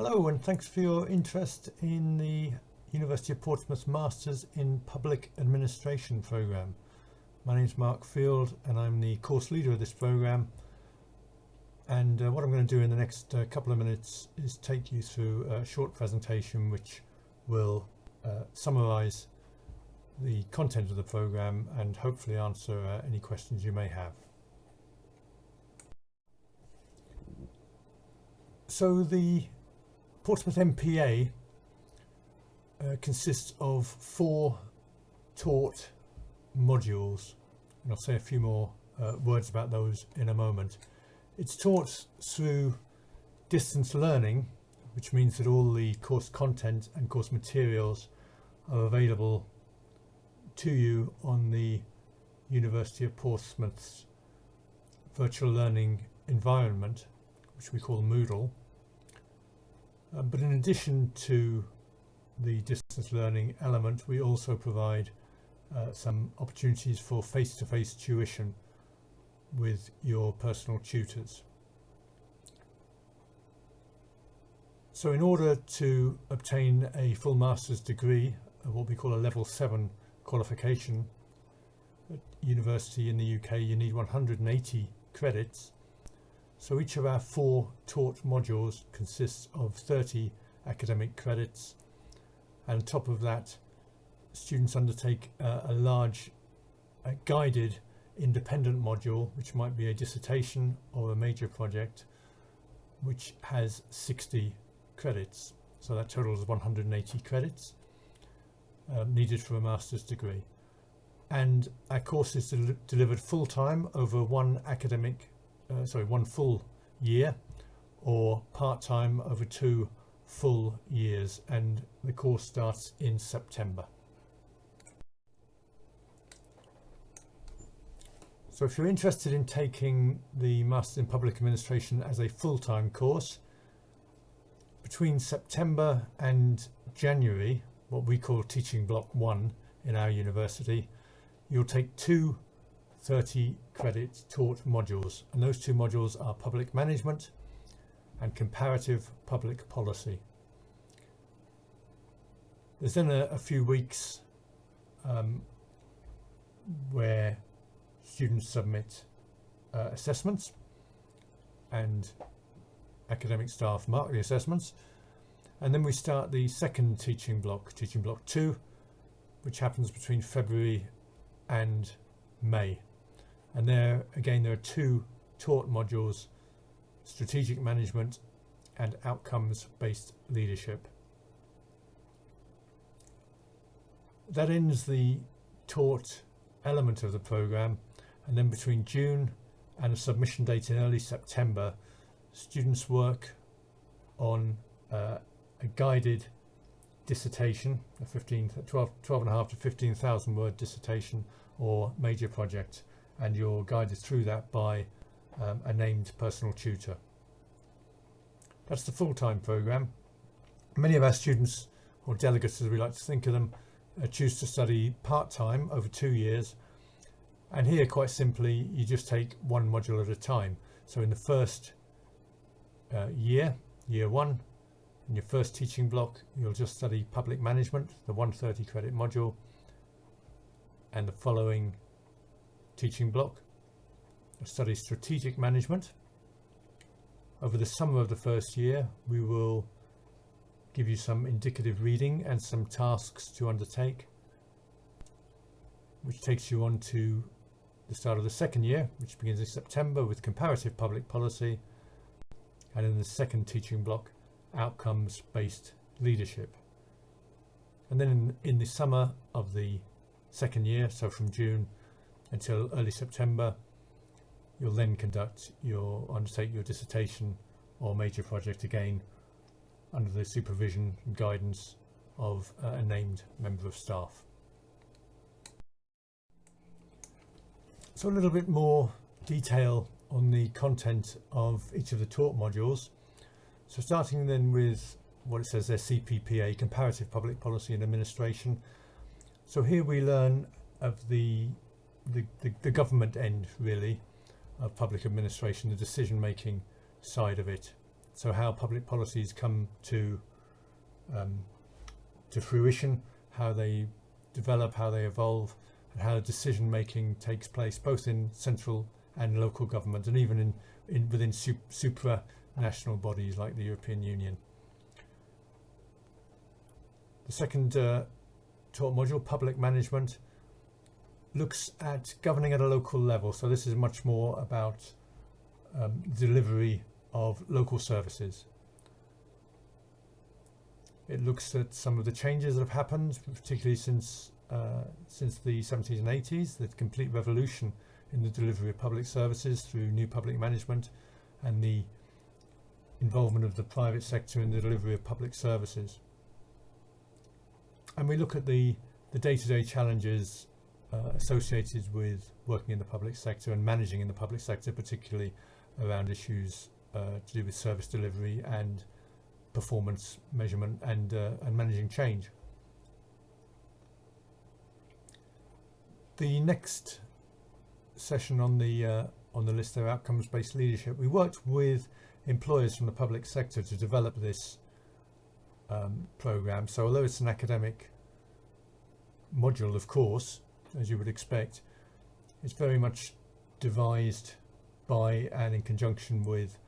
Hello, and thanks for your interest in the University of Portsmouth Masters in Public Administration programme. My name is Mark Field and I'm the course leader of this programme, and what I'm going to do in the next couple of minutes is take you through a short presentation which will summarise the content of the programme and hopefully answer any questions you may have. So the Portsmouth MPA consists of 4 taught modules, and I'll say a few more words about those in a moment. It's taught through distance learning, which means that all the course content and course materials are available to you on the University of Portsmouth's virtual learning environment, which we call Moodle. But in addition to the distance learning element, we also provide some opportunities for face-to-face tuition with your personal tutors. So in order to obtain a full master's degree, what we call a level 7 qualification at university in the UK, you need 180 credits. So each of our 4 taught modules consists of 30 academic credits, and on top of that students undertake a large guided independent module, which might be a dissertation or a major project, which has 60 credits. So that totals 180 credits needed for a master's degree. And our course is delivered full-time over one full year, or part-time over 2 full years, and the course starts in September. So if you're interested in taking the Masters in Public Administration as a full-time course, between September and January, what we call Teaching Block 1 in our university, you'll take 2 30 credit taught modules, and those 2 modules are Public Management and Comparative Public Policy. There's then a few weeks where students submit assessments and academic staff mark the assessments, and then we start the second teaching block, Teaching Block 2, which happens between February and May. And there are 2 taught modules, Strategic Management and Outcomes-Based Leadership. That ends the taught element of the programme, and then between June and a submission date in early September, students work on a guided dissertation, a 12.5 to 15,000 word dissertation or major project, and you're guided through that by a named personal tutor. That's the full-time programme. Many of our students, or delegates as we like to think of them, choose to study part-time over 2 years, and here quite simply you just take one module at a time. So in the first year 1, in your first teaching block, you'll just study Public Management, the 130 credit module, and the following teaching block study Strategic Management. Over the summer of the first year, we will give you some indicative reading and some tasks to undertake, which takes you on to the start of the second year, which begins in September with Comparative Public Policy, and in the second teaching block, Outcomes-Based Leadership. And then in the summer of the second year, so from June until early September, you'll then undertake your dissertation or major project, again under the supervision and guidance of a named member of staff. So a little bit more detail on the content of each of the taught modules. So starting then with what it says there, CPPA, Comparative Public Policy and Administration. So here we learn of the government end, really, of public administration, the decision-making side of it. So how public policies come to fruition, how they develop, how they evolve, and how decision making takes place both in central and local government, and even within supranational bodies like the European Union. The second taught module, public management, looks at governing at a local level. So this is much more about delivery of local services. It looks at some of the changes that have happened, particularly since the 70s and 80s, the complete revolution in the delivery of public services through new public management and the involvement of the private sector in the delivery of public services. And we look at the day-to-day challenges associated with working in the public sector and managing in the public sector, particularly around issues to do with service delivery and performance measurement and managing change. The next session on the list of outcomes-based leadership, we worked with employers from the public sector to develop this program. So although it's an academic module, of course, as you would expect, it's very much devised by and in conjunction with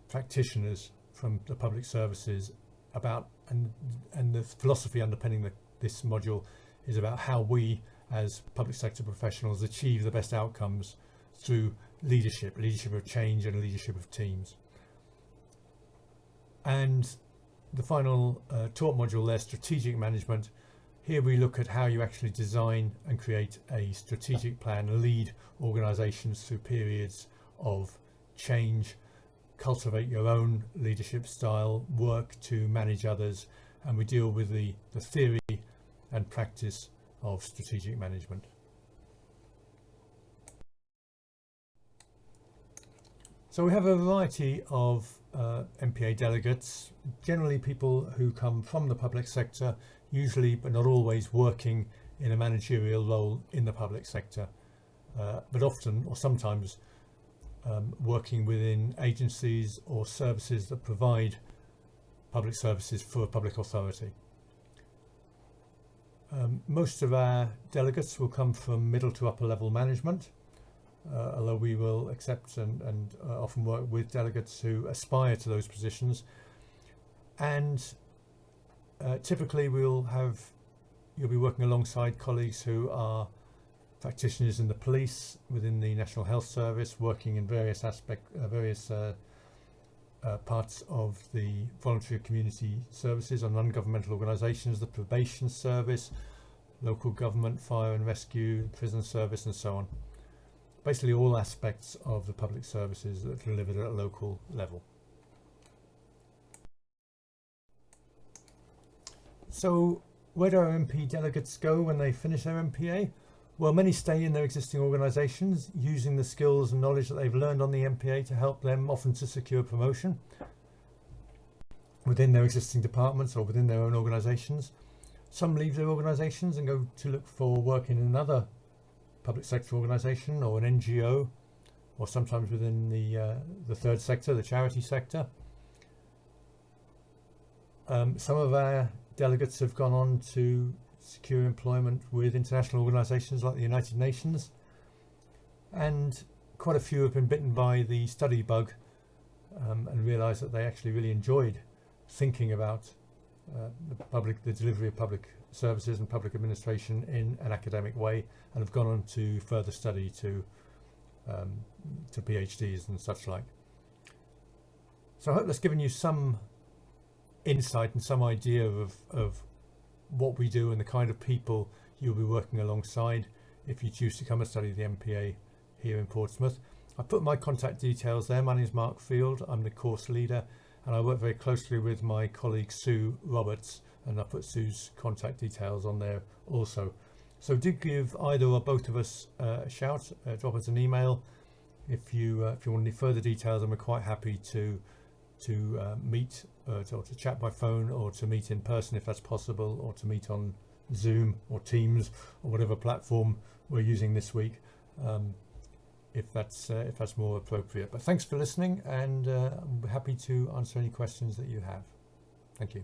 practitioners from the public services about, and the philosophy underpinning this module is about how we as public sector professionals achieve the best outcomes through leadership of change and leadership of teams. And the final taught module there, strategic management. Here we look at how you actually design and create a strategic plan, lead organisations through periods of change, cultivate your own leadership style, work to manage others, and we deal with the theory and practice of strategic management. So we have a variety of MPA delegates, generally people who come from the public sector, usually but not always working in a managerial role in the public sector, but often or sometimes working within agencies or services that provide public services for a public authority. Most of our delegates will come from middle to upper level management, although we will accept and often work with delegates who aspire to those positions. And typically you'll be working alongside colleagues who are practitioners in the police, within the National Health Service, working in various parts of the voluntary community services on non-governmental organisations, the probation service, local government, fire and rescue, prison service, and so on. Basically all aspects of the public services that are delivered at a local level. So where do our MP delegates go when they finish their MPA? Well, many stay in their existing organisations, using the skills and knowledge that they've learned on the MPA to help them often to secure promotion within their existing departments or within their own organisations. Some leave their organisations and go to look for work in another public sector organisation or an NGO, or sometimes within the third sector, the charity sector. Some of our delegates have gone on to secure employment with international organisations like the United Nations, and quite a few have been bitten by the study bug and realised that they actually really enjoyed thinking about the delivery of public services and public administration in an academic way, and have gone on to further study to PhDs and such like. So I hope that's given you some insight and some idea of what we do and the kind of people you'll be working alongside if you choose to come and study the MPA here in Portsmouth. I put my contact details there. My name is Mark Field, I'm the course leader, and I work very closely with my colleague Sue Roberts, and I put Sue's contact details on there also. So do give either or both of us a shout, drop us an email if you want any further details, and we're quite happy to meet or to chat by phone, or to meet in person if that's possible, or to meet on Zoom or Teams or whatever platform we're using this week. if that's more appropriate. But thanks for listening, and I'm happy to answer any questions that you have. Thank you.